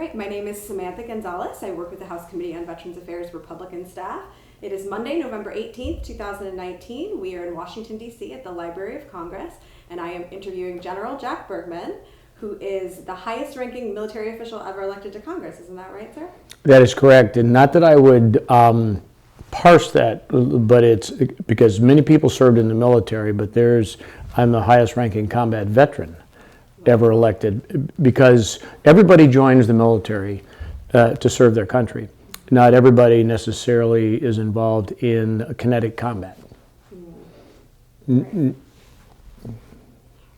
Hi, my name is Samantha Gonzalez. I work with the House Committee on Veterans Affairs Republican staff. It is Monday, November 18th, 2019. We are in Washington, D.C. at the Library of Congress, and I am interviewing General Jack Bergman, who is the highest ranking military official ever elected to Congress. Isn't that right, sir? That is correct, and not that I would parse that, but it's because many people served in the military, but I'm the highest ranking combat veteran ever elected, because everybody joins the military to serve their country. Not everybody necessarily is involved in kinetic combat. Right.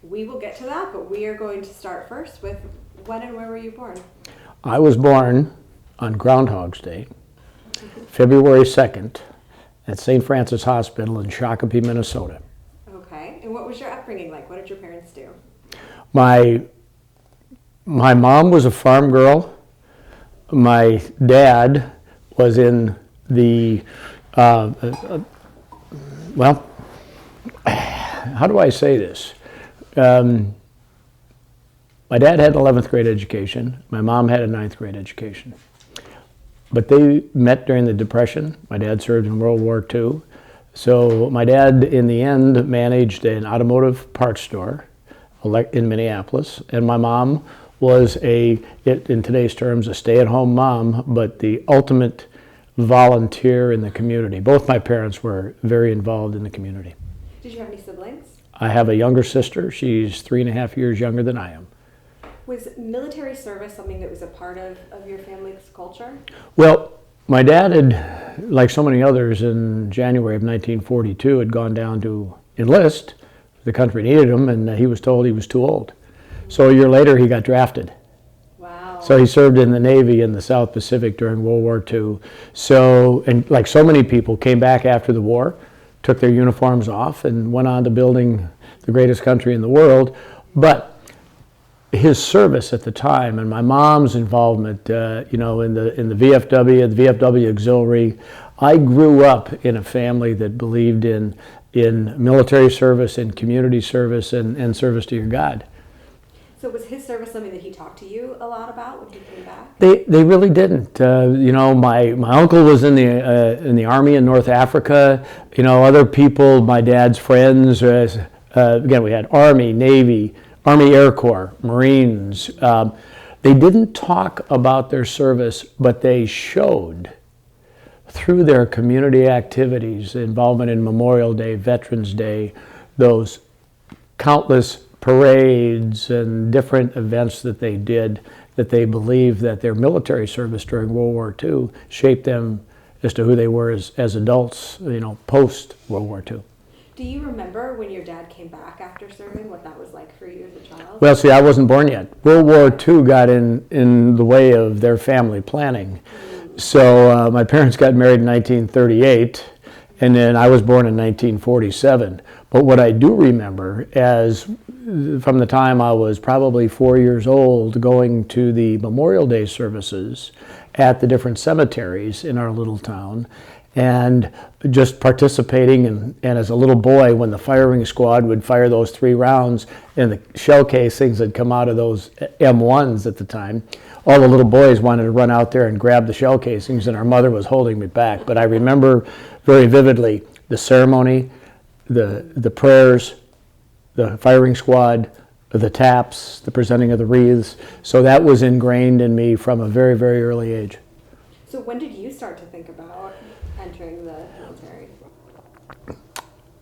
We will get to that, but we are going to start first with when and where were you born? I was born on Groundhog's Day, February 2nd, at St. Francis Hospital in Shakopee, Minnesota. Okay, and what was your upbringing like? What did your parents do? My mom was a farm girl. My dad was in the, well, how do I say this? My dad had an 11th grade education. My mom had a 9th grade education. But they met during the Depression. My dad served in World War II. So my dad, in the end, managed an automotive parts store in Minneapolis. And my mom was in today's terms, a stay-at-home mom, but the ultimate volunteer in the community. Both my parents were very involved in the community. Did you have any siblings? I have a younger sister. She's 3.5 years younger than I am. Was military service something that was a part of your family's culture? Well, my dad had, like so many others in January of 1942, had gone down to enlist. The country needed him, and he was told he was too old. So a year later, he got drafted. Wow. So he served in the Navy in the South Pacific during World War II. So, and like so many people, came back after the war, took their uniforms off, and went on to building the greatest country in the world. But his service at the time, and my mom's involvement, in the VFW, the VFW Auxiliary, I grew up in a family that believed in military service, in community service, and service to your God. So was his service something that he talked to you a lot about when he came back? They really didn't. My uncle was in the Army in North Africa. Other people, my dad's friends. Again, we had Army, Navy, Army Air Corps, Marines. They didn't talk about their service, but they showed through their community activities, involvement in Memorial Day, Veterans Day, those countless parades and different events that they did, that they believed that their military service during World War II shaped them as to who they were as adults, post World War II. Do you remember when your dad came back after serving, what that was like for you as a child? Well, see, I wasn't born yet. World War II got in the way of their family planning. So my parents got married in 1938, and then I was born in 1947. But what I do remember from the time I was probably 4 years old, going to the Memorial Day services at the different cemeteries in our little town, and just participating, and as a little boy, when the firing squad would fire those 3 rounds and the shell casings had come out of those M1s at the time, all the little boys wanted to run out there and grab the shell casings, and our mother was holding me back. But I remember very vividly the ceremony, the prayers, the firing squad, the taps, the presenting of the wreaths. So that was ingrained in me from a very, very early age. So when did you start to think about entering the military?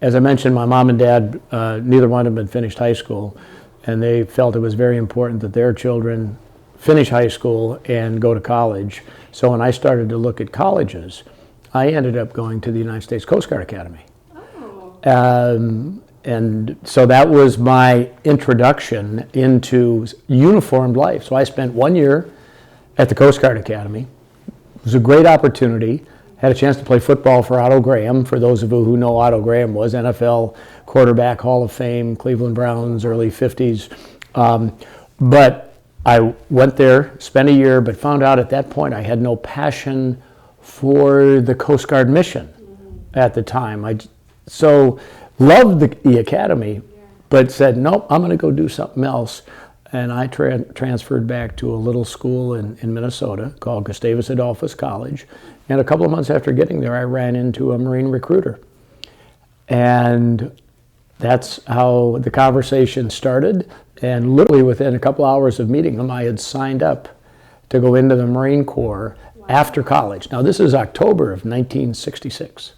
As I mentioned, my mom and dad, neither one of them had finished high school, and they felt it was very important that their children finish high school and go to college. So when I started to look at colleges, I ended up going to the United States Coast Guard Academy. Oh. And so that was my introduction into uniformed life. So I spent 1 year at the Coast Guard Academy. It was a great opportunity. Had a chance to play football for Otto Graham. For those of you who know, Otto Graham was NFL quarterback, Hall of Fame, Cleveland Browns, early 50s. But I went there, spent a year, but found out at that point I had no passion for the Coast Guard mission at the time. So loved the academy, but said, nope, I'm going to go do something else. and I transferred back to a little school in Minnesota called Gustavus Adolphus College. And a couple of months after getting there, I ran into a Marine recruiter. And that's how the conversation started. And literally within a couple hours of meeting him, I had signed up to go into the Marine Corps after college. Now, this is October of 1966.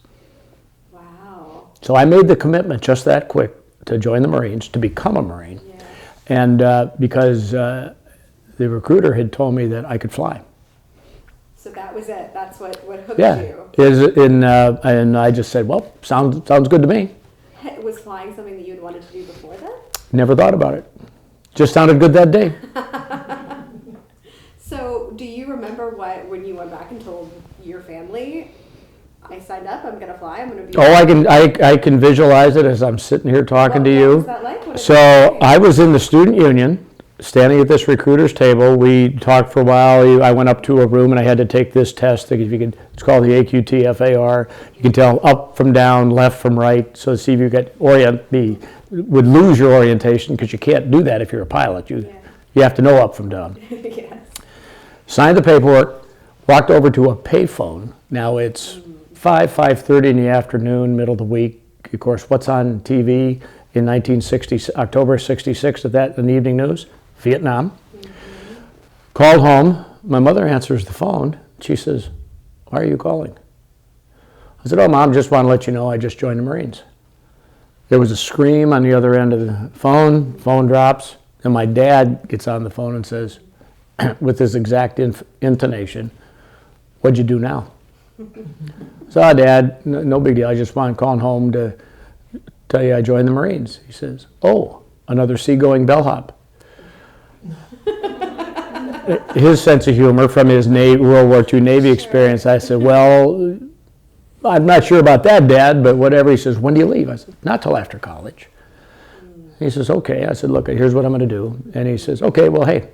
Wow. So I made the commitment just that quick to join the Marines, to become a Marine. Yeah. And because the recruiter had told me that I could fly. So that was it. That's what hooked you. And I just said, well, sounds good to me. Was flying something that you had wanted to do before then? Never thought about it. Just sounded good that day. So do you remember when you went back and told your family, I signed up, I'm going to fly, I'm going to be... Oh, I can visualize it as I'm sitting here talking to you. What was that like? So I was in the student union, standing at this recruiter's table. We talked for a while. I went up to a room and I had to take this test. It's called the AQT-FAR. You can tell up from down, left from right, so see if you would lose your orientation, because you can't do that if you're a pilot. You have to know up from down. Yes. Signed the paperwork, walked over to a payphone. Now it's 5:30 in the afternoon, middle of the week. Of course, what's on TV in October 66 in the evening news? Vietnam. Mm-hmm. Called home. My mother answers the phone. She says, why are you calling? I said, oh, Mom, just want to let you know I just joined the Marines. There was a scream on the other end of the phone. Phone drops. And my dad gets on the phone and says, with his exact intonation, what'd you do now? So, Dad, no big deal. I just want calling home to tell you I joined the Marines. He says, oh, another seagoing bellhop. His sense of humor from his World War II Navy experience, I said, well, I'm not sure about that, Dad, but whatever. He says, when do you leave? I said, not till after college. He says, okay. I said, look, here's what I'm going to do. And he says, okay, well, hey,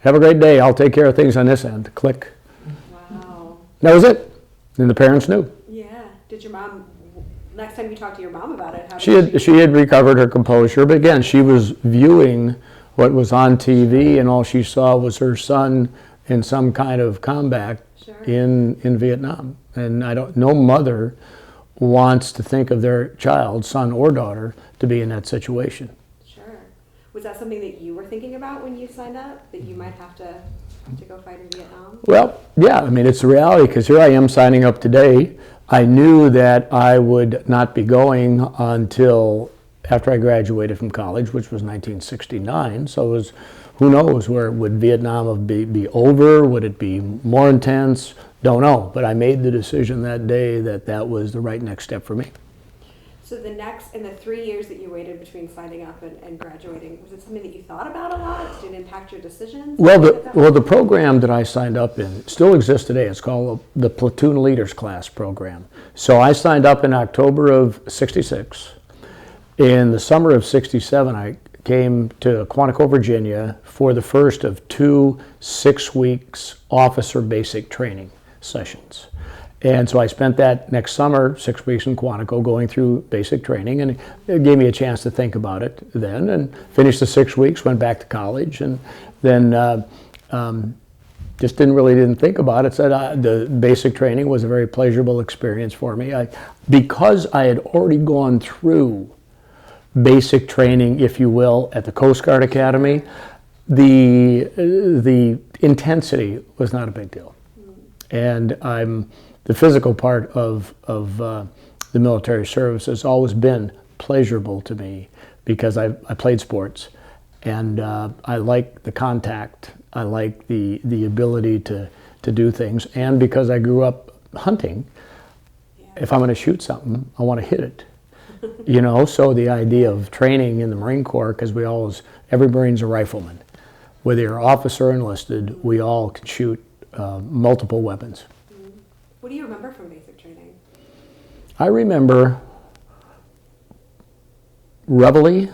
have a great day. I'll take care of things on this end. Click. Wow. That was it. And the parents knew. Yeah. Did your mom, next time you talked to your mom about it, how she had recovered her composure, but again, she was viewing what was on TV, and all she saw was her son in some kind of combat in Vietnam. And no mother wants to think of their child, son or daughter, to be in that situation. Sure. Was that something that you were thinking about when you signed up, that you might have to go fight in Vietnam? Well, yeah, I mean, it's a reality, because here I am signing up today. I knew that I would not be going until after I graduated from college, which was 1969. So it was, who knows, would Vietnam be over? Would it be more intense? Don't know. But I made the decision that day that was the right next step for me. So in the 3 years that you waited between signing up and graduating, was it something that you thought about a lot? Did it impact your decisions? Well, the program that I signed up in still exists today. It's called the Platoon Leaders Class program. So I signed up in October of '66. In the summer of '67, I came to Quantico, Virginia for the first of 2 6-week officer basic training sessions. And so I spent that next summer, 6 weeks in Quantico, going through basic training, and it gave me a chance to think about it then, and finished the 6 weeks, went back to college, and then just didn't think about it. Said the basic training was a very pleasurable experience for me. Because I had already gone through basic training, if you will, at the Coast Guard Academy, the intensity was not a big deal. And the physical part of the military service has always been pleasurable to me, because I played sports, and I like the contact. I like the ability to do things, and because I grew up hunting, if I'm going to shoot something, I want to hit it. So the idea of training in the Marine Corps, because every Marine's a rifleman. Whether you're officer or enlisted, we all can shoot multiple weapons. What do you remember from basic training? I remember reveille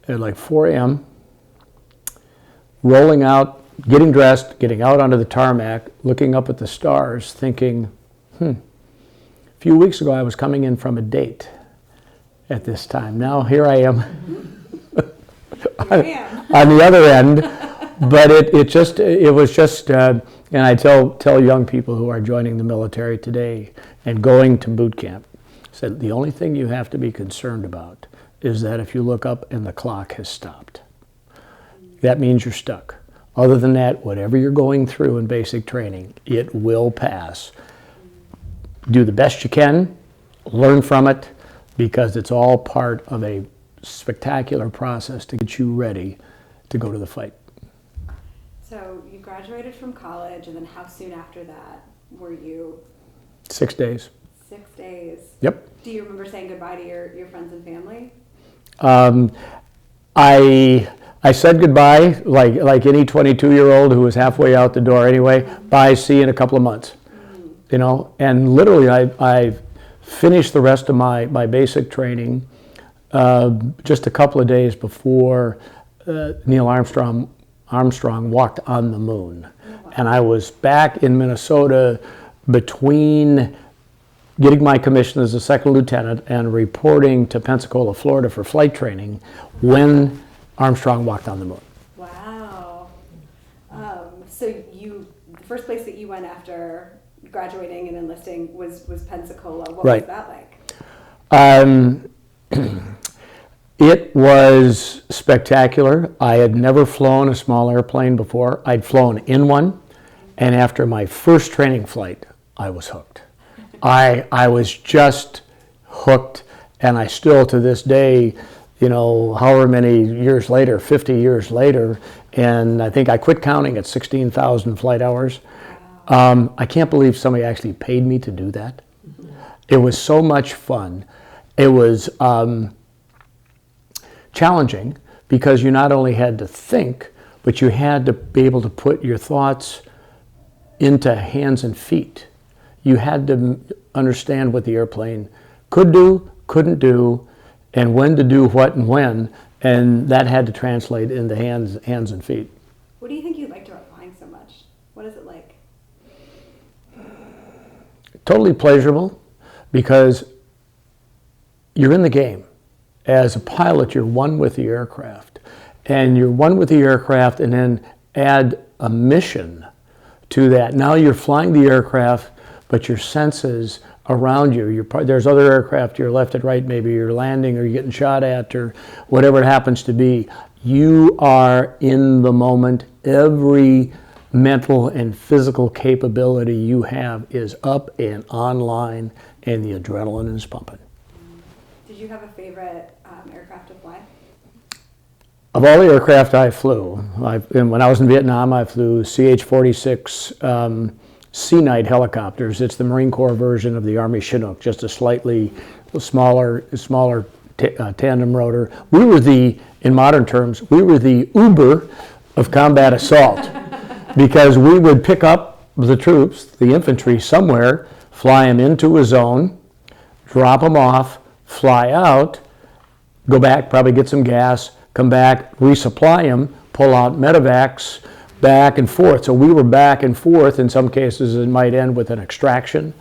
at like 4 a.m., rolling out, getting dressed, getting out onto the tarmac, looking up at the stars, thinking, a few weeks ago I was coming in from a date at this time. Now here I am on the other end. But it was just, and I tell young people who are joining the military today and going to boot camp, said the only thing you have to be concerned about is that if you look up and the clock has stopped, that means you're stuck. Other than that, whatever you're going through in basic training, it will pass. Do the best you can, learn from it, because it's all part of a spectacular process to get you ready to go to the fight. So you graduated from college, and then how soon after that were you? 6 days. 6 days. Yep. Do you remember saying goodbye to your friends and family? I said goodbye like any 22-year-old who was halfway out the door anyway. Bye, see you in a couple of months. You know, and literally I finished the rest of my basic training just a couple of days before Neil Armstrong walked on the moon. Oh, wow. And I was back in Minnesota between getting my commission as a second lieutenant and reporting to Pensacola, Florida for flight training when Armstrong walked on the moon. Wow. So the first place that you went after graduating and enlisting was Pensacola. What Right. was that like? It was spectacular. I had never flown a small airplane before. I'd flown in one, and after my first training flight, I was hooked. I was just hooked, and I still to this day, you know, however many years later, 50 years later, and I think I quit counting at 16,000 flight hours. I can't believe somebody actually paid me to do that. It was so much fun. It was challenging because you not only had to think, but you had to be able to put your thoughts into hands and feet. You had to understand what the airplane could do, couldn't do, and when to do what and when, and that had to translate into hands and feet. What do you think you liked about flying so much? What is it like? Totally pleasurable because you're in the game. As a pilot, you're one with the aircraft. And you're one with the aircraft and then add a mission to that. Now you're flying the aircraft, but your senses around you, there's other aircraft to your left and right, maybe you're landing or you're getting shot at or whatever it happens to be. You are in the moment. Every mental and physical capability you have is up and online, and the adrenaline is pumping. Did you have a favorite aircraft to fly? Of all the aircraft I flew, and when I was in Vietnam, I flew CH-46 Sea Knight helicopters. It's the Marine Corps version of the Army Chinook, just a slightly smaller tandem rotor. We were in modern terms, we were the Uber of combat assault because we would pick up the troops, the infantry somewhere, fly them into a zone, drop them off, fly out, go back, probably get some gas, come back, resupply them, pull out medevacs, back and forth. So we were back and forth. In some cases, it might end with an extraction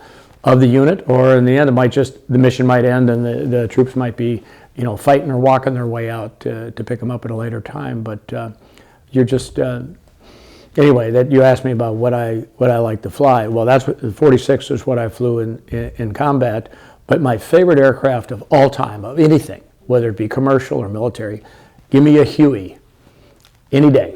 of the unit, or in the end, the mission might end and the troops might be, fighting or walking their way out to pick them up at a later time. But you're just anyway. That you asked me about what I like to fly. Well, that's what the 46 is what I flew in combat. But my favorite aircraft of all time, of anything, whether it be commercial or military, give me a Huey any day.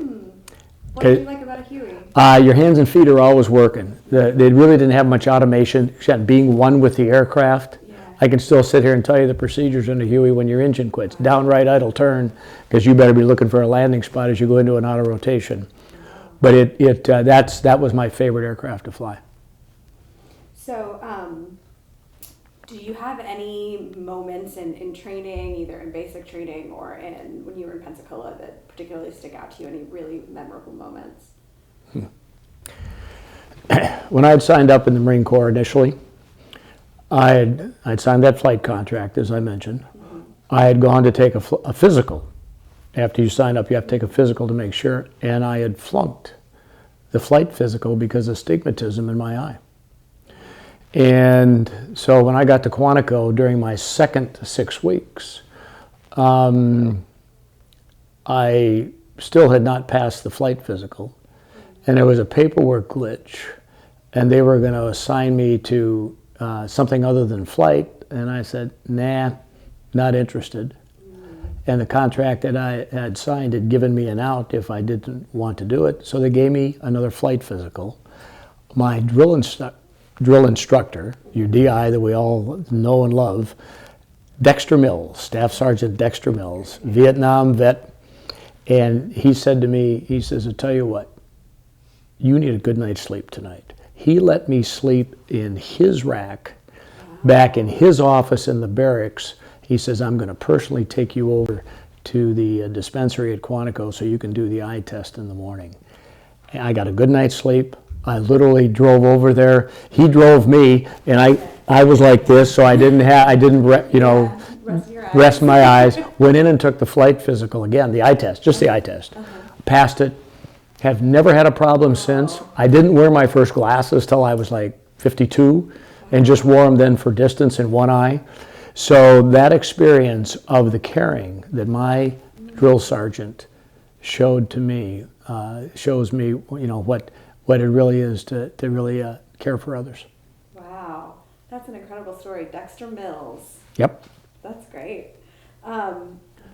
What do you like about a Huey? Your hands and feet are always working. They really didn't have much automation, except being one with the aircraft. Yeah. I can still sit here and tell you the procedures in a Huey when your engine quits. Downright idle turn, because you better be looking for a landing spot as you go into an auto rotation. But that was my favorite aircraft to fly. So, do you have any moments in training, either in basic training or when you were in Pensacola, that particularly stick out to you? Any really memorable moments? When I had signed up in the Marine Corps initially, I'd signed that flight contract, as I mentioned. Mm-hmm. I had gone to take a physical. After you sign up, you have to take a physical to make sure. And I had flunked the flight physical because of stigmatism in my eye. And so when I got to Quantico during my second 6 weeks, I I still had not passed the flight physical, and there was a paperwork glitch, and they were going to assign me to something other than flight, and I said, nah, not interested. And the contract that I had signed had given me an out if I didn't want to do it, so they gave me another flight physical. My drill instructor, your DI that we all know and love, Dexter Mills, Staff Sergeant Dexter Mills, Vietnam vet, and he said to me, he says, I'll tell you what, you need a good night's sleep tonight. He let me sleep in his rack, back in his office in the barracks. He says, I'm going to personally take you over to the dispensary at Quantico so you can do the eye test in the morning. And I got a good night's sleep. I literally drove over there. He drove me, and I was like this, so I didn't rest my eyes. Went in and took the flight physical again, the eye test, just the eye test. Passed it. Have never had a problem since. I didn't wear my first glasses till I was like 52, and just wore them then for distance in one eye. So that experience of the caring that my drill sergeant showed to me shows me, what it really is to really care for others. Wow, that's an incredible story. Dexter Mills. Yep. That's great.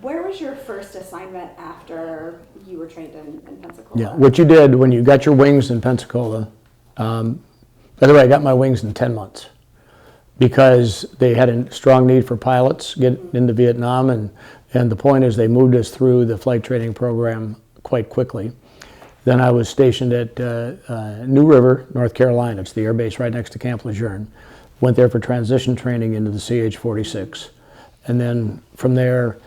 Where was your first assignment after you were trained in Pensacola? Yeah, what you did when you got your wings in Pensacola, by the way, I got my wings in 10 months because they had a strong need for pilots get into Vietnam, and the point is they moved us through the flight training program quite quickly. Then I was stationed at New River, North Carolina. It's the air base right next to Camp Lejeune. Went there for transition training into the CH-46. And then from there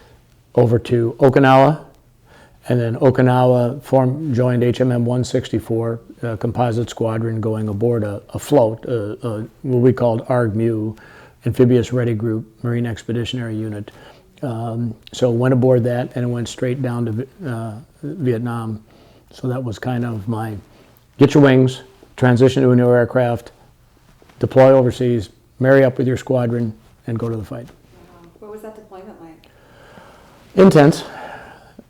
over to Okinawa. And then Okinawa joined HMM 164, composite squadron, going aboard a float, what we called ARG-MU, Amphibious Ready Group, Marine Expeditionary Unit. So went aboard that and went straight down to Vietnam. So that was kind of my get your wings, transition to a new aircraft, deploy overseas, marry up with your squadron, and go to the fight. Wow. What was that deployment like? Intense,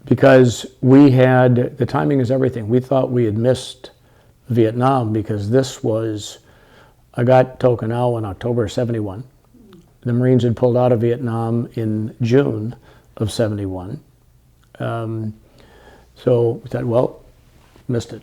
because we had, the timing is everything. We thought we had missed Vietnam because I got to Okinawa in October of 71. The Marines had pulled out of Vietnam in June of 71. So we thought, well, missed it.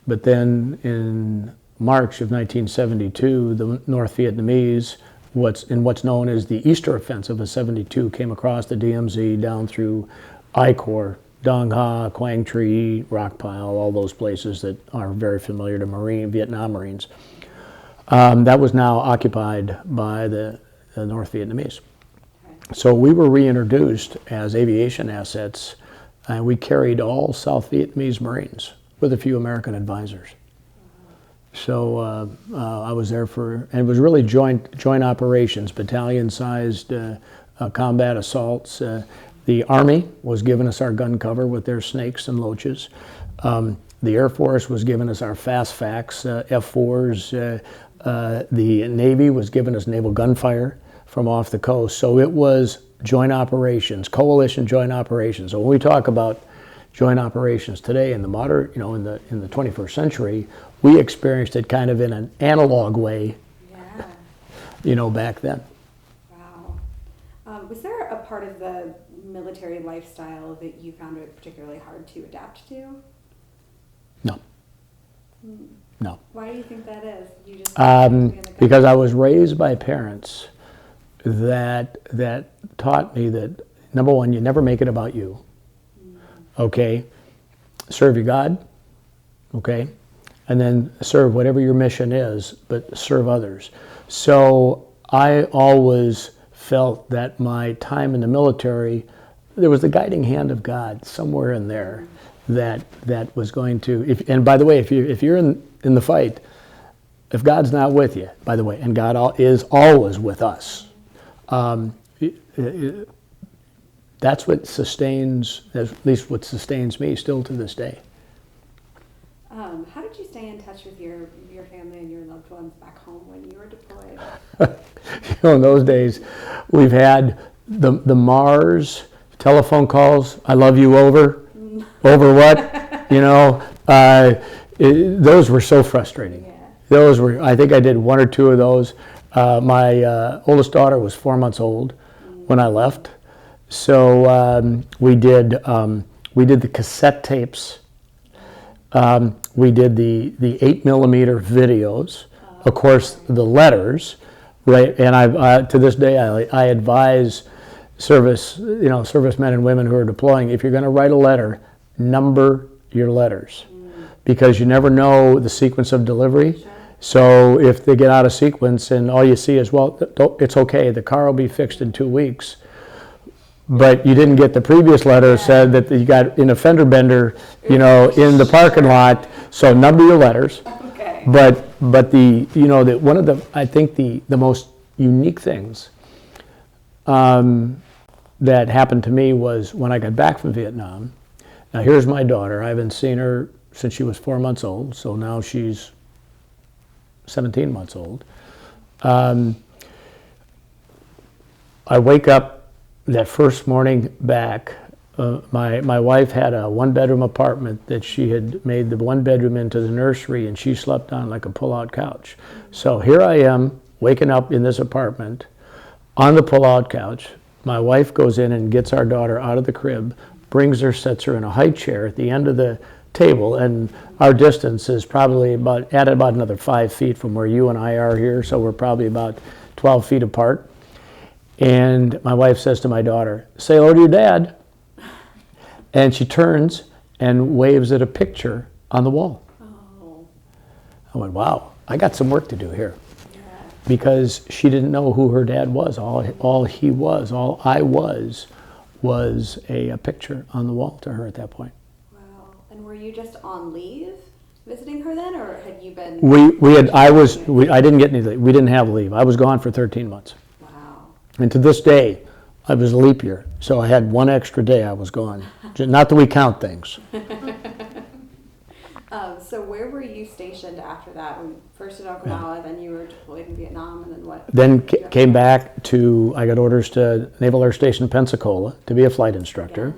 But then in March of 1972, the North Vietnamese, what's known as the Easter Offensive of 72, came across the DMZ down through I Corps, Dong Ha, Quang Tri, Rock Pile, all those places that are very familiar to Vietnam Marines. That was now occupied by the North Vietnamese. So we were reintroduced as aviation assets, and we carried all South Vietnamese Marines with a few American advisors. So I was there and it was really joint operations, battalion-sized combat assaults. The Army was giving us our gun cover with their snakes and loaches. The Air Force was giving us our fast facts, F-4s. The Navy was giving us naval gunfire from off the coast. So it was joint operations, coalition joint operations. So when we talk about joint operations today in the modern, in the 21st century, we experienced it kind of in an analog way, back then. Wow. Was there a part of the military lifestyle that you found it particularly hard to adapt to? No. No. Why do you think that is? You just because I was raised by parents that taught me that, number one, you never make it about you. Okay? Serve your God. Okay? And then serve whatever your mission is, but serve others. So I always felt that my time in the military, there was the guiding hand of God somewhere in there that was going to, and by the way, if you're in the fight, if God's not with you, by the way, and God is always with us, that's what sustains, at least what sustains me still to this day. How did you stay in touch with your family and your loved ones back home when you were deployed? In those days, we've had the Mars telephone calls, I love you over, Over what? Those were so frustrating. Yeah. I think I did one or two of those. My oldest daughter was 4 months old when I left. So we did the cassette tapes. We did the 8mm videos. Of course, the letters, right? And to this day, I advise servicemen and women who are deploying, if you're going to write a letter, number your letters, because you never know the sequence of delivery. Sure. So if they get out of sequence and all you see is, well, it's okay, the car will be fixed in 2 weeks, but you didn't get the previous letter said that you got in a fender bender, in the parking lot. So number your letters. Okay. But one of the, I think the most unique things that happened to me was when I got back from Vietnam. Now here's my daughter. I haven't seen her since she was 4 months old, so now she's 17 months old. I wake up that first morning back. My wife had a one-bedroom apartment that she had made the one bedroom into the nursery, and she slept on like a pull-out couch. So here I am waking up in this apartment on the pull-out couch. My wife goes in and gets our daughter out of the crib, brings her, sets her in a high chair at the end of the table, and our distance is probably about another 5 feet from where you and I are here, so we're probably about 12 feet apart. And my wife says to my daughter, "Say hello to your dad." And she turns and waves at a picture on the wall. Oh. I went, wow, I got some work to do here. Yeah. Because she didn't know who her dad was. All I was a picture on the wall to her at that point. Wow. And were you just on leave visiting her then, or had you been? I didn't get any leave. We didn't have leave. I was gone for 13 months. Wow. And to this day, I was a leap year, so I had one extra day I was gone. Not that we count things. So where were you stationed after that? First in Okinawa, then you were deployed in Vietnam, and then what? Then came back I got orders to Naval Air Station Pensacola to be a flight instructor.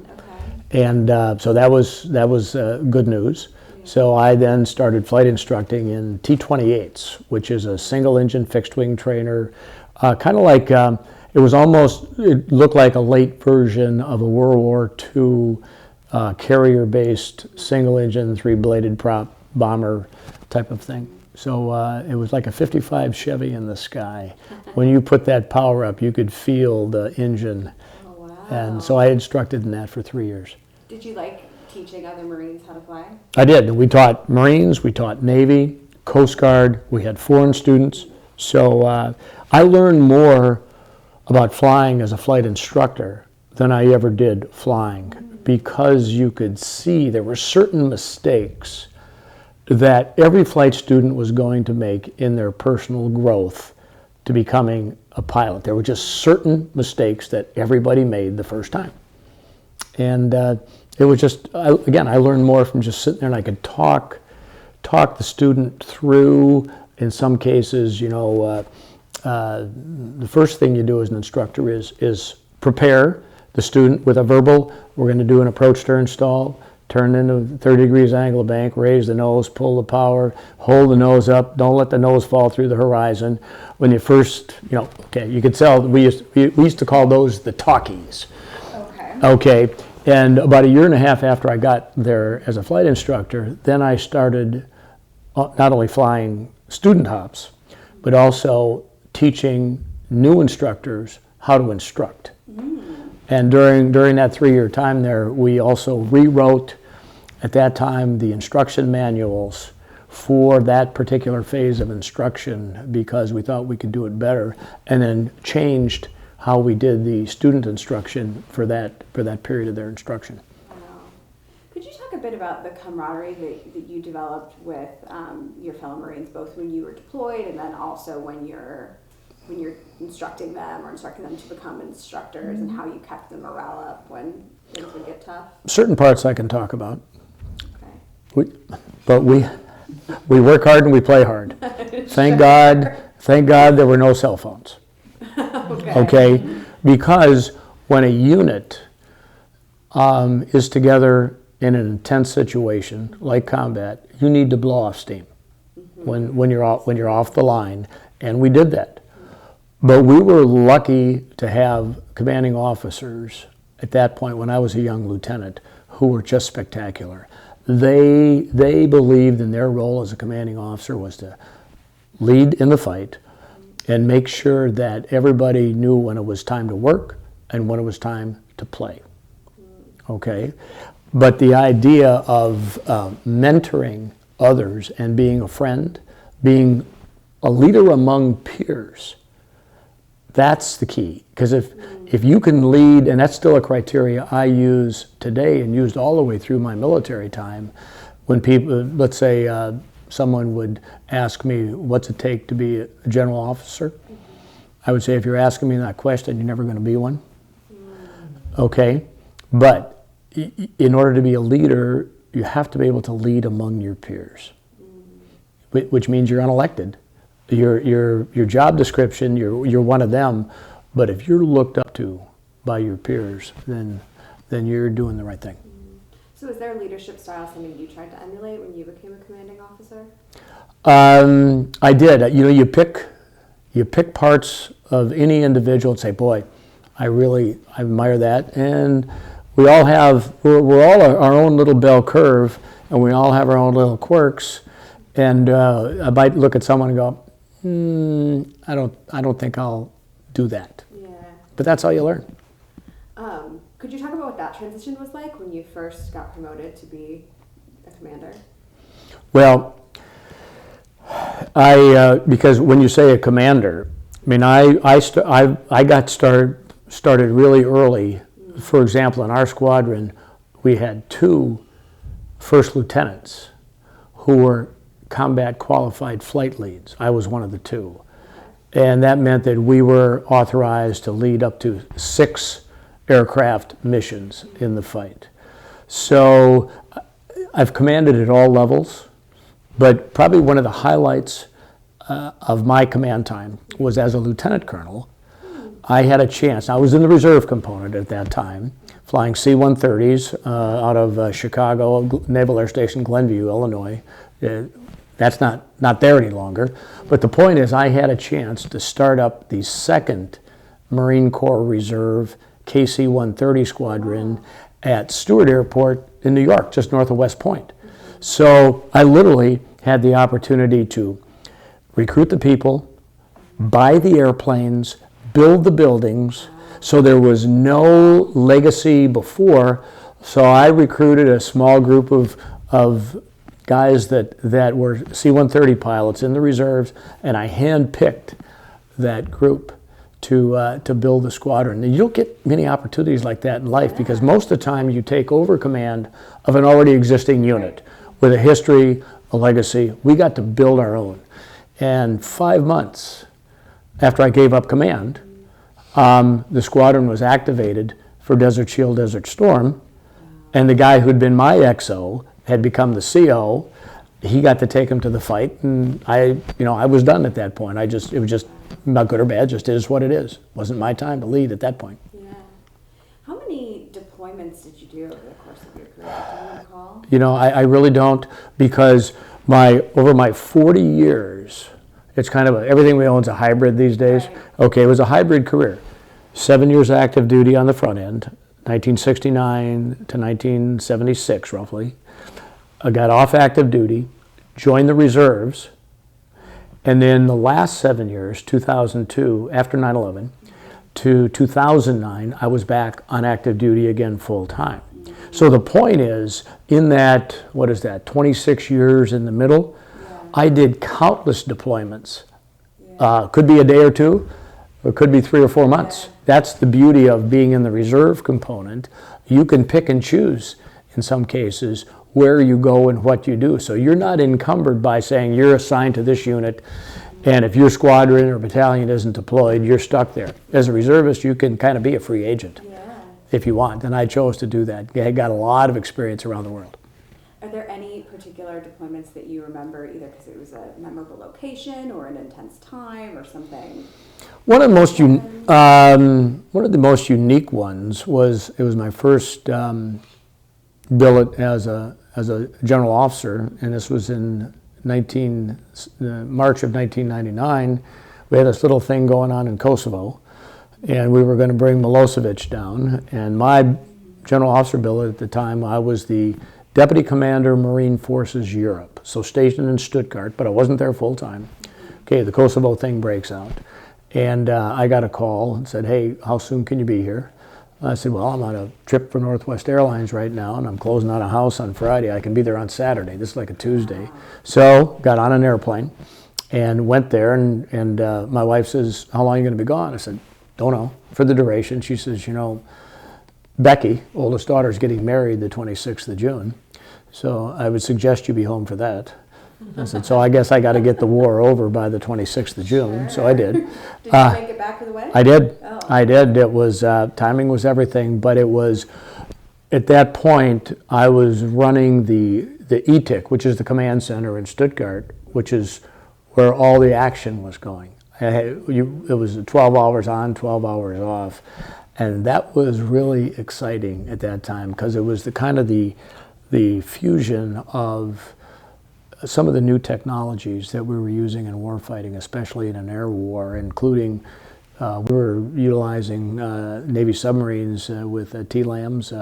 Okay. And so that was good news. Yeah. So I then started flight instructing in T-28s, which is a single engine fixed wing trainer, kind of like, it looked like a late version of a World War II carrier-based single-engine, three-bladed prop bomber type of thing. So it was like a 55 Chevy in the sky. When you put that power up, you could feel the engine. Oh, wow. And so I instructed in that for 3 years. Did you like teaching other Marines how to fly? I did. We taught Marines, we taught Navy, Coast Guard, we had foreign students. So I learned more about flying as a flight instructor than I ever did flying, because you could see there were certain mistakes that every flight student was going to make in their personal growth to becoming a pilot. There were just certain mistakes that everybody made the first time. And it was just, I learned more from just sitting there, and I could talk the student through. In some cases, the first thing you do as an instructor is prepare the student with a verbal. We're going to do an approach stern stall, turn into 30 degrees angle of bank, raise the nose, pull the power, hold the nose up, don't let the nose fall through the horizon. When you first, you could tell, we used to call those the talkies. Okay. And about a year and a half after I got there as a flight instructor, then I started not only flying student hops, but also teaching new instructors how to instruct. And during that 3-year time there, we also rewrote, at that time, the instruction manuals for that particular phase of instruction, because we thought we could do it better, and then changed how we did the student instruction for that period of their instruction. Wow. Could you talk a bit about the camaraderie that you developed with your fellow Marines, both when you were deployed and then also when you're instructing them to become instructors, and how you kept the morale up when things would get tough? Certain parts I can talk about. Okay. But we work hard and we play hard. Thank God there were no cell phones. Okay? Because when a unit is together in an intense situation like combat, you need to blow off steam when you're off the line, and we did that. But we were lucky to have commanding officers at that point when I was a young lieutenant who were just spectacular. They believed in their role as a commanding officer was to lead in the fight and make sure that everybody knew when it was time to work and when it was time to play. Okay? But the idea of mentoring others and being a friend, being a leader among peers, that's the key. Because if you can lead, and that's still a criteria I use today and used all the way through my military time, when people, let's say someone would ask me, what's it take to be a general officer? I would say, if you're asking me that question, you're never going to be one. Okay? But in order to be a leader, you have to be able to lead among your peers, which means you're unelected. Your job description, you're one of them, but if you're looked up to by your peers, then you're doing the right thing. So is their leadership style something you tried to emulate when you became a commanding officer? I did. You pick parts of any individual and say, boy, I admire that. And we're all our own little bell curve, and we all have our own little quirks. And I might look at someone and go, I don't think I'll do that. Yeah. But that's how you learn. Could you talk about what that transition was like when you first got promoted to be a commander? Well, because when you say a commander, I mean, I got started really early. For example, in our squadron, we had 2 first lieutenants who were combat qualified flight leads. I was one of the 2. And that meant that we were authorized to lead up to 6 aircraft missions in the fight. So I've commanded at all levels, but probably one of the highlights of my command time was as a lieutenant colonel. I had a chance. I was in the reserve component at that time, flying C-130s out of Chicago Naval Air Station, Glenview, Illinois. That's not there any longer. But the point is, I had a chance to start up the 2nd Marine Corps Reserve KC-130 squadron at Stewart Airport in New York, just north of West Point. So I literally had the opportunity to recruit the people, buy the airplanes, build the buildings. So there was no legacy before. So I recruited a small group of guys that were C-130 pilots in the reserves, and I handpicked that group to build the squadron. And you don't get many opportunities like that in life, because most of the time you take over command of an already existing unit with a history, a legacy. We got to build our own. And 5 months after I gave up command, the squadron was activated for Desert Shield, Desert Storm, and the guy who'd been my XO had become the CO. He got to take him to the fight, and I was done at that point. It was just not good or bad, just is what it is. Wasn't my time to lead at that point. Yeah. How many deployments did you do over the course of your career? Do you recall? I really don't, because over my 40 years, it's kind of everything we own is a hybrid these days. Right. Okay, it was a hybrid career. 7 years active duty on the front end, 1969 to 1976 roughly. I got off active duty, joined the reserves, and then the last 7 years, 2002, after 9/11, to 2009, I was back on active duty again full time. So the point is, in that, 26 years in the middle, I did countless deployments. Could be a day or two, or could be 3 or 4 months. That's the beauty of being in the reserve component. You can pick and choose, in some cases, where you go and what you do. So you're not encumbered by saying you're assigned to this unit, and if your squadron or battalion isn't deployed, you're stuck there. As a reservist, you can kind of be a free agent if you want, and I chose to do that. I got a lot of experience around the world. Are there any particular deployments that you remember, either because it was a memorable location or an intense time or something? One of the most unique ones was, it was my first billet as a general officer, and this was in March of 1999. We had this little thing going on in Kosovo, and we were going to bring Milosevic down. And my general officer billet at the time, I was the Deputy Commander, Marine Forces Europe, so stationed in Stuttgart, but I wasn't there full time. Okay, the Kosovo thing breaks out, and I got a call and said, "Hey, how soon can you be here?" I said, "Well, I'm on a trip for Northwest Airlines right now, and I'm closing out a house on Friday. I can be there on Saturday." This is like a Tuesday. So got on an airplane and went there, and my wife says, "How long are you going to be gone?" I said, "Don't know, for the duration." She says, "Becky, oldest daughter, is getting married the 26th of June, so I would suggest you be home for that." I said, "So I guess I got to get the war over by the 26th of June." Sure. So I did. Did you make it back for the wedding? I did. Oh. I did. It was, timing was everything, but it was, at that point, I was running the ETIC, which is the command center in Stuttgart, which is where all the action was going. It was 12 hours on, 12 hours off, and that was really exciting at that time because it was the kind of the fusion of some of the new technologies that we were using in warfighting, especially in an air war, including we were utilizing Navy submarines with TLAMs,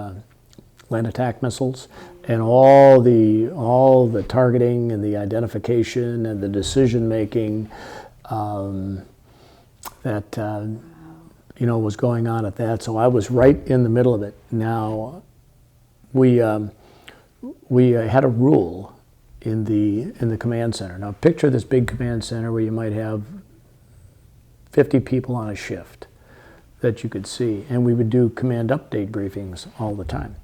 land attack missiles, and all the targeting and the identification and the decision making that was going on at that. So I was right in the middle of it. Now we had a rule in the command center. Now picture this big command center where you might have 50 people on a shift that you could see, and we would do command update briefings all the time,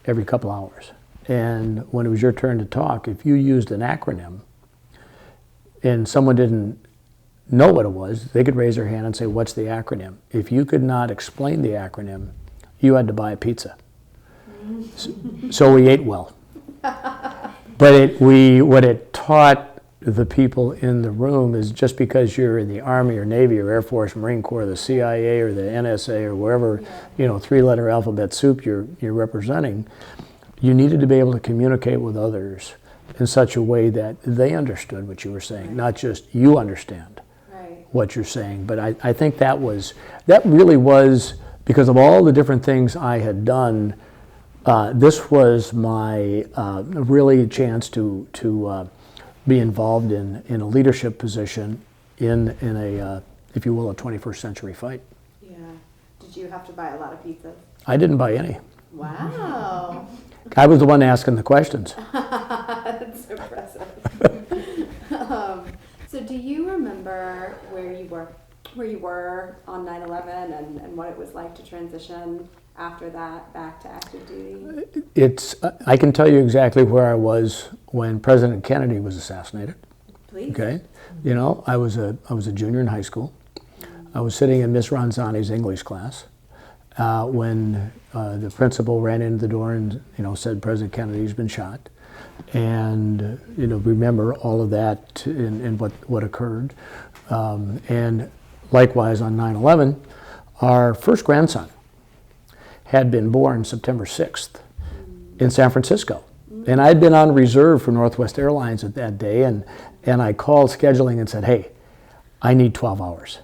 every couple hours. And when it was your turn to talk, if you used an acronym and someone didn't know what it was, they could raise their hand and say, "What's the acronym?" If you could not explain the acronym, you had to buy a pizza. So we ate well. But what it taught the people in the room is just because you're in the Army or Navy or Air Force, Marine Corps, the CIA or the NSA or wherever, three-letter alphabet soup you're representing, you needed to be able to communicate with others in such a way that they understood what you were saying, not just you understand what you're saying. But I think that really was, because of all the different things I had done, this was my really chance to be involved in a leadership position in a, if you will, a 21st century fight. Yeah. Did you have to buy a lot of pizzas? I didn't buy any. Wow. I was the one asking the questions. That's impressive. So do you remember where you were on 9/11 and what it was like to transition after that back to active duty? I can tell you exactly where I was when President Kennedy was assassinated. Please. Okay. I was a junior in high school. I was sitting in Miss Ronzani's English class when the principal ran into the door and said President Kennedy's been shot, and remember all of that and what occurred, and likewise on 9/11, our first grandson had been born September 6th in San Francisco. And I'd been on reserve for Northwest Airlines at that day, and I called scheduling and said, "Hey, I need 12 hours.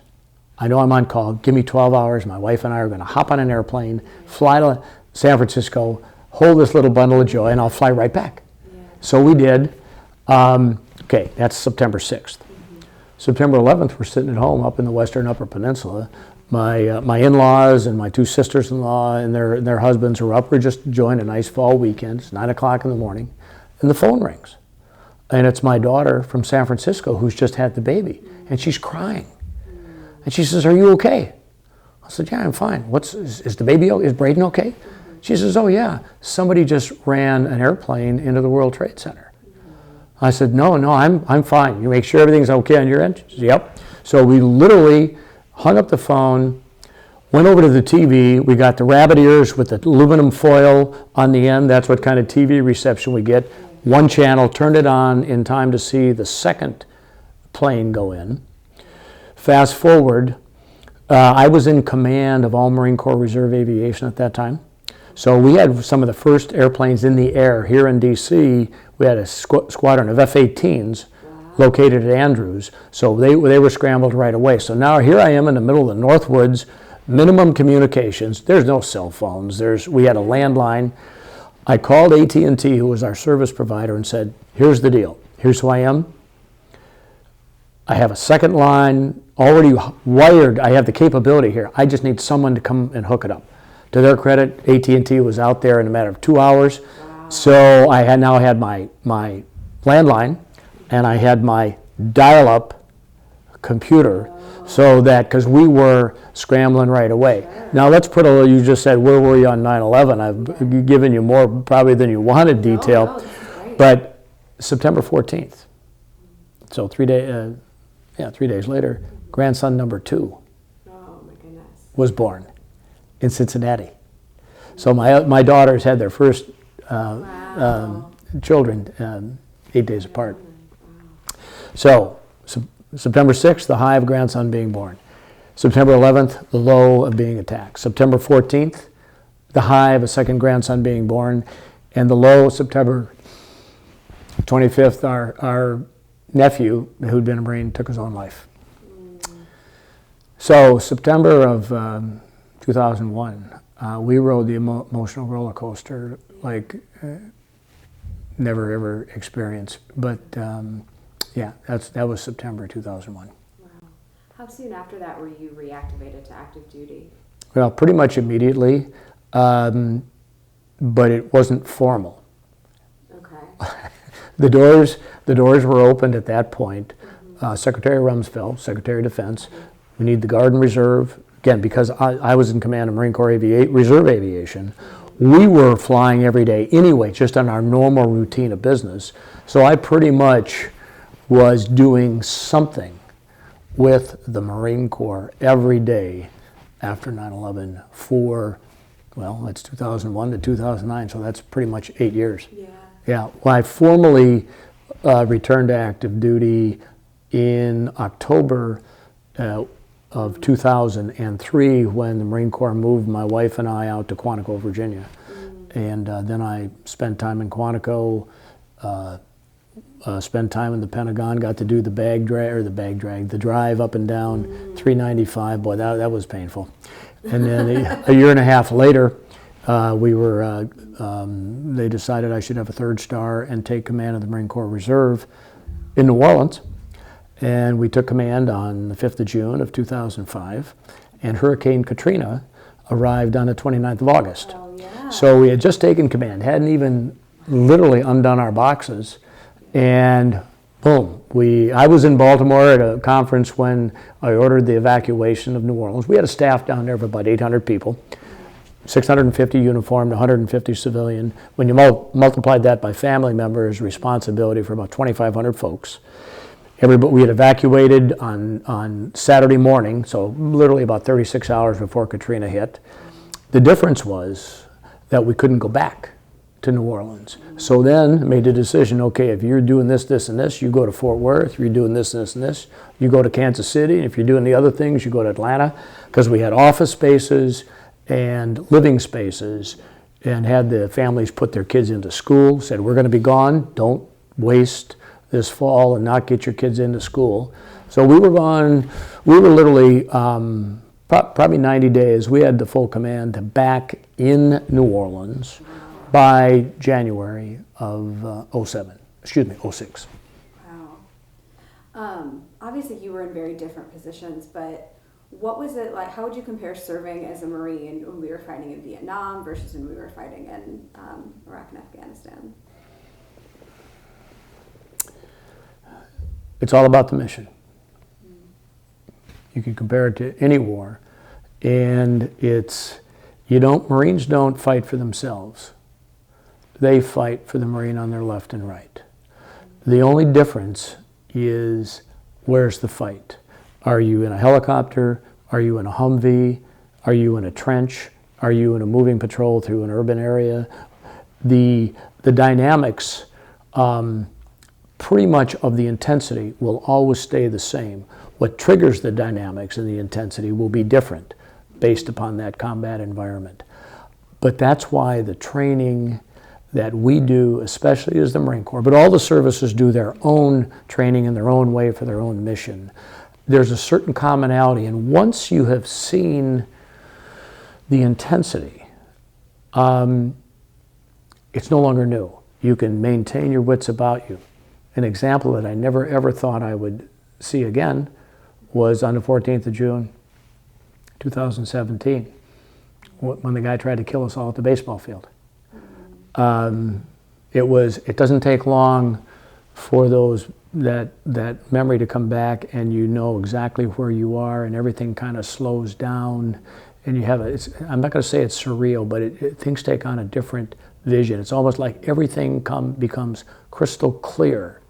I know I'm on call. Give me 12 hours. My wife and I are going to hop on an airplane, fly to San Francisco, hold this little bundle of joy, and I'll fly right back." Yeah. So we did. Okay, that's September 6th. September 11th, we're sitting at home up in the Western Upper Peninsula. My in-laws and my two sisters-in-law and their husbands are up. We're just enjoying a nice fall weekend. It's 9 o'clock in the morning, and the phone rings. And it's my daughter from San Francisco who's just had the baby, and she's crying. And she says, "Are you okay?" I said, "Yeah, I'm fine. Is the baby okay? Is Braden okay?" She says, "Oh yeah, somebody just ran an airplane into the World Trade Center." I said, No, I'm fine. You make sure everything's okay on your end?" She said, "Yep." So we literally hung up the phone, went over to the TV. We got the rabbit ears with the aluminum foil on the end. That's what kind of TV reception we get. One channel, turned it on in time to see the second plane go in. Fast forward, I was in command of all Marine Corps Reserve Aviation at that time. So we had some of the first airplanes in the air here in D.C. We had a squadron of F-18s located at Andrews. So they were scrambled right away. So now here I am in the middle of the North Woods, minimum communications. There's no cell phones. We had a landline. I called AT&T, who was our service provider, and said, here's the deal. Here's who I am. I have a second line already wired. I have the capability here. I just need someone to come and hook it up. To their credit, AT&T was out there in a matter of 2 hours. Wow. So I now had my landline, and I had my dial-up computer. So that, because we were scrambling right away. Sure. Now let's put you just said, where were you on 9/11? I've given you more probably than you wanted detail. No, but September 14th, so 3 days later, grandson number 2 was born in Cincinnati. So my daughters had their first children 8 days apart. So September 6th, the high of grandson being born. September 11th, the low of being attacked. September 14th, the high of a second grandson being born. And the low, September 25th, our nephew, who'd been a Marine, took his own life. So September of 2001, we rode the emotional roller coaster like never ever experienced. But yeah, that was September 2001. Wow. How soon after that were you reactivated to active duty? Well, pretty much immediately, but it wasn't formal. Okay. The doors were opened at that point. Secretary Rumsfeld, Secretary of Defense, we need the Guard and Reserve. Again, because I was in command of Marine Corps Reserve Aviation, we were flying every day anyway, just on our normal routine of business. So I pretty much was doing something with the Marine Corps every day after 9/11 for, well, that's 2001 to 2009, so that's pretty much 8 years. Yeah. Yeah. Well, I formally returned to active duty in October of 2003 when the Marine Corps moved my wife and I out to Quantico, Virginia. And then I spent time in Quantico, spent time in the Pentagon, got to do the the drive up and down 395. Boy, that was painful. And then a year and a half later, they decided I should have a 3rd star and take command of the Marine Corps Reserve in New Orleans. And we took command on the 5th of June of 2005. And Hurricane Katrina arrived on the 29th of August. Oh, yeah. So we had just taken command, hadn't even literally undone our boxes. And boom, I was in Baltimore at a conference when I ordered the evacuation of New Orleans. We had a staff down there of about 800 people, 650 uniformed, 150 civilian. When you multiplied that by family members, responsibility for about 2,500 folks. We had evacuated on Saturday morning, so literally about 36 hours before Katrina hit. The difference was that we couldn't go back to New Orleans. So then made the decision, okay, if you're doing this, this, and this, you go to Fort Worth. If you're doing this, this, and this, you go to Kansas City. And if you're doing the other things, you go to Atlanta. Because we had office spaces and living spaces and had the families put their kids into school, said, we're going to be gone. Don't waste this fall and not get your kids into school. So we were gone. We were literally probably 90 days. We had the full command back in New Orleans by January of 06. Wow. Obviously you were in very different positions, but what was it like? How would you compare serving as a Marine when we were fighting in Vietnam versus when we were fighting in Iraq and Afghanistan? It's all about the mission. You can compare it to any war, and Marines don't fight for themselves. They fight for the Marine on their left and right. The only difference is where's the fight? Are you in a helicopter? Are you in a Humvee? Are you in a trench? Are you in a moving patrol through an urban area? The dynamics pretty much of the intensity will always stay the same. What triggers the dynamics and the intensity will be different based upon that combat environment. But that's why the training that we do, especially as the Marine Corps, but all the services do their own training in their own way for their own mission. There's a certain commonality, and once you have seen the intensity, it's no longer new. You can maintain your wits about you. An example that I never ever thought I would see again was on the 14th of June, 2017, when the guy tried to kill us all at the baseball field. It doesn't take long for that memory to come back, and you know exactly where you are, and everything kind of slows down, and you have I'm not going to say it's surreal, but things take on a different vision. It's almost like everything becomes crystal clear,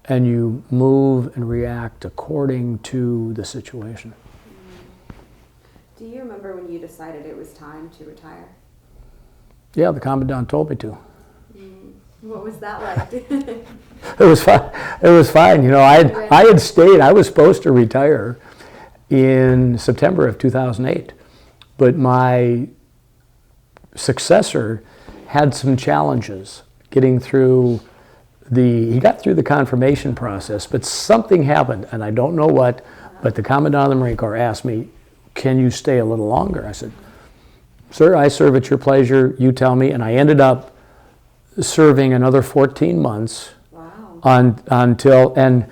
and you move and react according to the situation. Do you remember when you decided it was time to retire? Yeah, the commandant told me to. What was that like? It was fine. It was fine. You know, I had stayed. I was supposed to retire in September of 2008, but my successor had some challenges getting through he got through the confirmation process, but something happened, and I don't know what, but the Commandant of the Marine Corps asked me, "Can you stay a little longer?" I said, "Sir, I serve at your pleasure, you tell me," and I ended up serving another 14 months. Wow. Until, and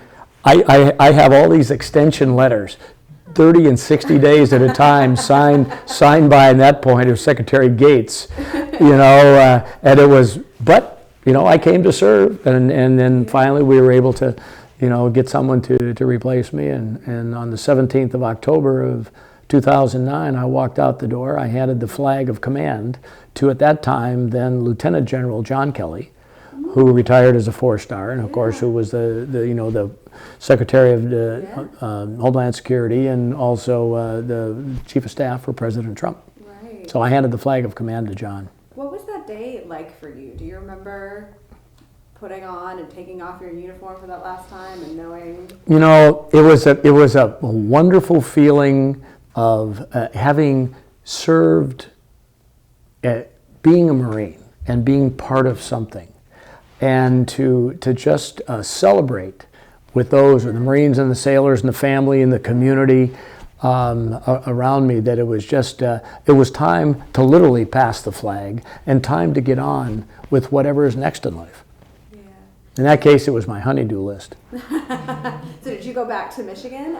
I have all these extension letters, 30 and 60 days at a time, signed by, at that point, it was Secretary Gates, and it was, but, I came to serve, and then finally we were able to, get someone to replace me, and on the 17th of October of 2009, I walked out the door. I handed the flag of command to, at that time, then Lieutenant General John Kelly, who retired as a 4-star, and of course, who was the Secretary of the Homeland Security, and also the Chief of Staff for President Trump. Right. So I handed the flag of command to John. What was that day like for you? Do you remember putting on and taking off your uniform for that last time and knowing? It was a wonderful feeling of having served, being a Marine and being part of something, and to just celebrate with those, with the Marines and the sailors and the family and the community around me, that it was just, it was time to literally pass the flag and time to get on with whatever is next in life. Yeah. In that case, it was my honey-do list. So did you go back to Michigan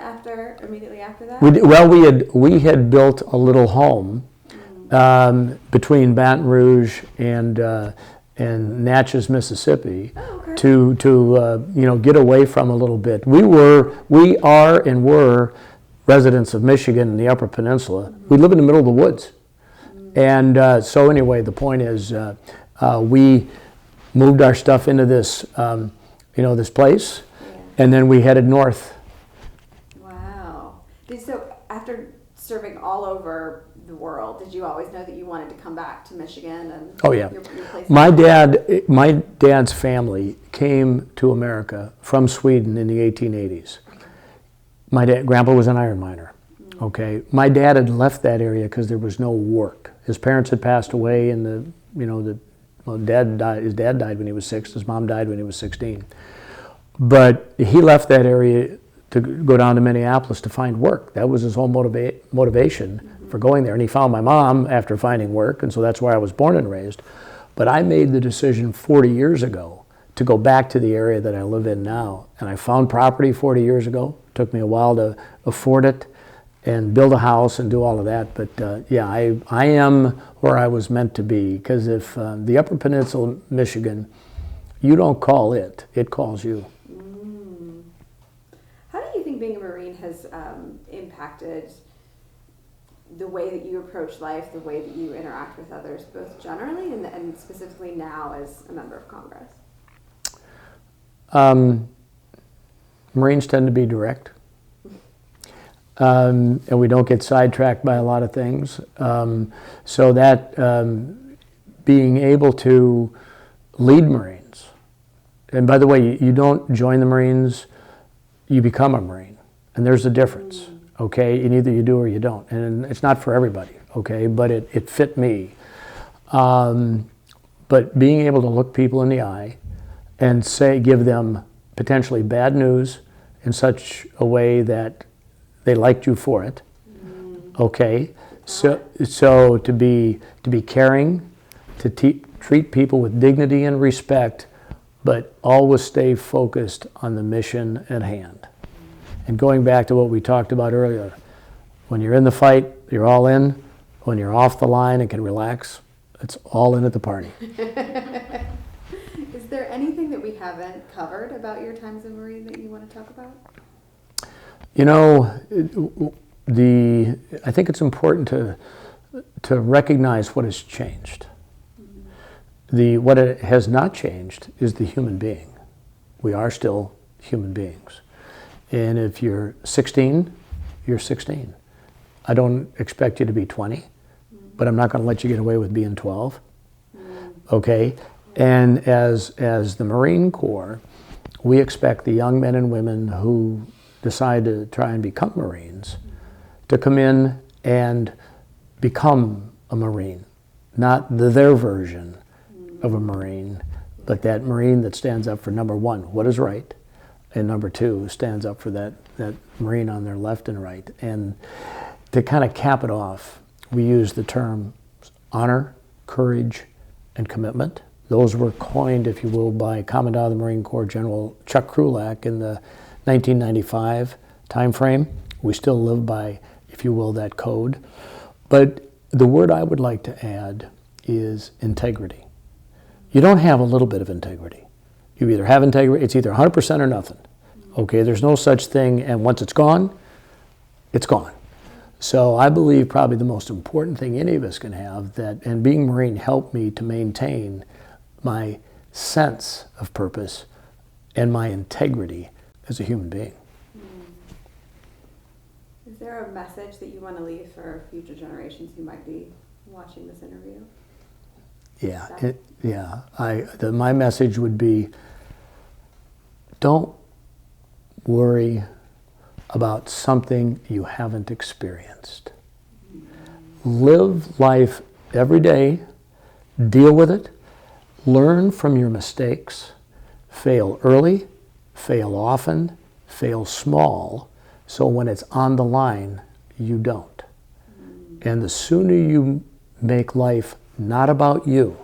immediately after that? We had built a little home between Baton Rouge and Natchez, Mississippi, to get away from a little bit. We are and were residents of Michigan in the Upper Peninsula. We live in the middle of the woods, and so anyway, the point is, we moved our stuff into this, this place, and then we headed north. Wow. So after serving all over the world, did you always know that you wanted to come back to Michigan? And oh yeah. Your place? My dad's family came to America from Sweden in the 1880s. My grandpa was an iron miner. Okay, my dad had left that area because there was no work. His parents had passed away, and his dad died when he was 6. His mom died when he was 16. But he left that area to go down to Minneapolis to find work. That was his whole motivation for going there. And he found my mom after finding work, and so that's where I was born and raised. But I made the decision 40 years ago to go back to the area that I live in now. And I found property 40 years ago. It took me a while to afford it and build a house and do all of that. But I am where I was meant to be, because if the Upper Peninsula, Michigan, you don't call it, it calls you. How do you think being a Marine has impacted the way that you approach life, the way that you interact with others, both generally and specifically now as a member of Congress? Marines tend to be direct, and we don't get sidetracked by a lot of things. So that being able to lead Marines, and by the way, you don't join the Marines, you become a Marine, and there's a difference, okay? And either you do or you don't, and it's not for everybody, okay? But it fit me. But being able to look people in the eye and give them potentially bad news in such a way that they liked you for it. Okay, so to be caring, to treat people with dignity and respect, but always stay focused on the mission at hand. And going back to what we talked about earlier, when you're in the fight, you're all in. When you're off the line and can relax, it's all in at the party. Is there anything that we haven't covered about your time as a Marine that you want to talk about? You know, I think it's important to recognize what has changed. What it has not changed is the human being. We are still human beings. And if you're 16, you're 16. I don't expect you to be 20, but I'm not going to let you get away with being 12. Okay? And as the Marine Corps, we expect the young men and women who decide to try and become Marines to come in and become a Marine, not their version of a Marine, but that Marine that stands up for, number one, what is right, and number two, stands up for that Marine on their left and right. And to kind of cap it off, we use the term honor, courage, and commitment. Those were coined, if you will, by Commandant of the Marine Corps General Chuck Krulak in the 1995 time frame. We still live by, if you will, that code. But the word I would like to add is integrity. You don't have a little bit of integrity. You either have integrity, it's either 100% or nothing. Okay, there's no such thing, and once it's gone, it's gone. So I believe probably the most important thing any of us can have, and being Marine helped me to maintain my sense of purpose and my integrity as a human being. Is there a message that you want to leave for future generations who might be watching this interview? My message would be, don't worry about something you haven't experienced. Live life every day, deal with it, learn from your mistakes, fail early, fail often, fail small, so when it's on the line, you don't. And the sooner you make life not about you,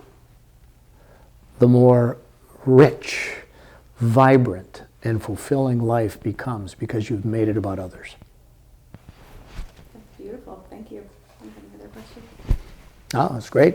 the more rich, vibrant, and fulfilling life becomes because you've made it about others. That's beautiful. Thank you. Any other questions? Oh, that's great.